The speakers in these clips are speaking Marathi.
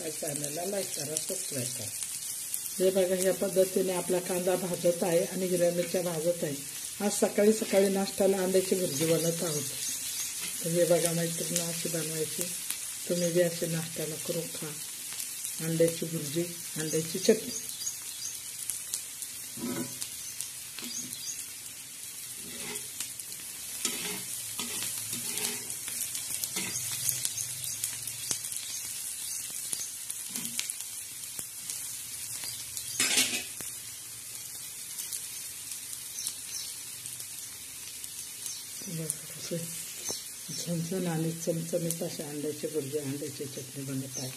माझ्या चॅनलला लाईक करा, सबस्क्राईब करा. हे बघा, ह्या पद्धतीने आपला कांदा भाजत आहे आणि हिरव्या मिरच्या भाजत आहे. आज सकाळी सकाळी नाश्त्याला अंड्याची भुर्जी बनवत आहोत. तर हे बघा मैत्रिणी, अशी बनवायची. तुम्ही बी असे नाश्त्याला करून खा. अंड्याची भुर्जी, अंड्याची चटणी. कसं झणझण आणि चमचमीत अशा अंड्याची भुर्जी, अंड्याची चटणी बनत आहे.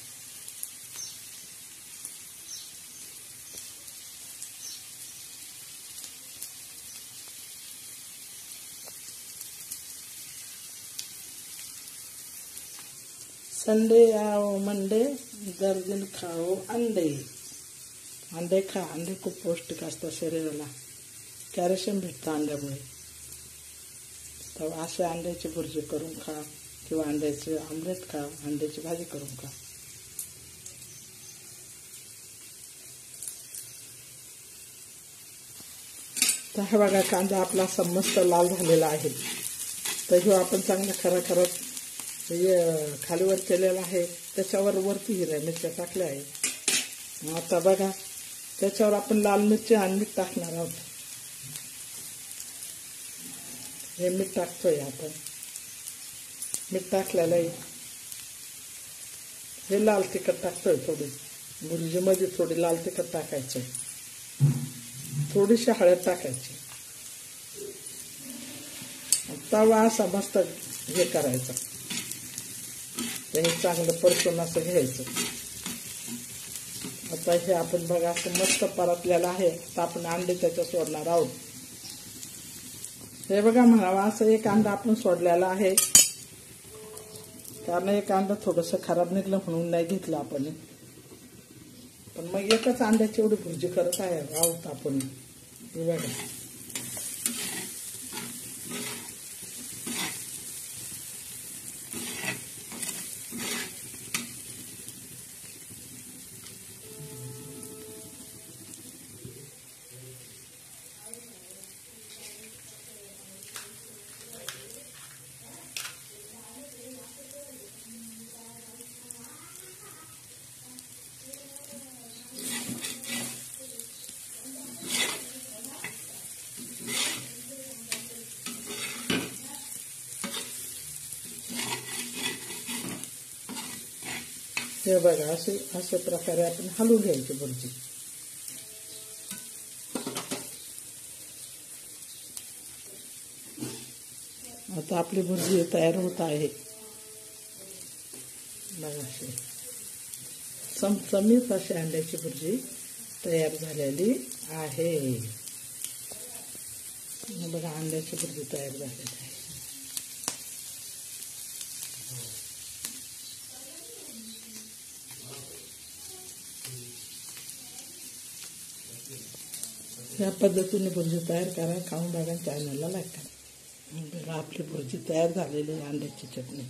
संडे आओ मंडे, दर्जन खाओ अंडे. अंडे खा. अंडे खूप पौष्टिक असतात शरीराला. कॅल्शियम भेटतं अंड्यामुळे. तर असे अंड्याची भुर्जी करून खा किंवा अंड्याचे आमलेट खा, अंड्याची भाजी करून खा. तर हा बघा, कांदा आपला असा मस्त लाल झालेला आहे. तर ह्यो आपण चांगला खरा खालीवर केलेला आहे. त्याच्यावर वरती हिरव्या मिरच्या टाकल्या आहे. आता बघा, त्याच्यावर आपण लाल मिरची आणि मीठ टाकणार आहोत. हे मीठ टाकतोय आपण. मीठ टाकलेलं आहे. हे लाल तिखट टाकतोय. थोडी भुर्जीमध्ये थोडी लाल तिखट टाकायचं. थोडीशी हळद टाकायची. तवा असा मस्त हे करायचं. हे चांगलं परतून असं घ्यायचं. आता हे आपण बघा असं मस्त परतलेलं आहे. तर आपण अंडे त्याच्यात सोडणार आहोत. हे बघा, म्हणावा असं एक अंडा आपण सोडलेला आहे. कारण एक अंडा थोडंसं खराब निघलं म्हणून नाही घेतलं आपण. पण मग एकच अंड्याची एवढी भुर्जी करत आहे आहोत आपण. हे बघा, हे बघा, अशा प्रकारे आपण हलवून घ्यायची भुर्जी. आता आपली भुर्जी तयार होत आहे. बघा, अशी चमचमीत अशी अंड्याची भुर्जी तयार झालेली आहे. बघा, अंड्याची भुर्जी तयार झालेली आहे. या पद्धतीने भुर्जी तयार करा. खाऊन बघा, चॅनलला लाईक करा. बघा, आपली भुर्जी तयार झालेली आहे, अंड्याची चटणी.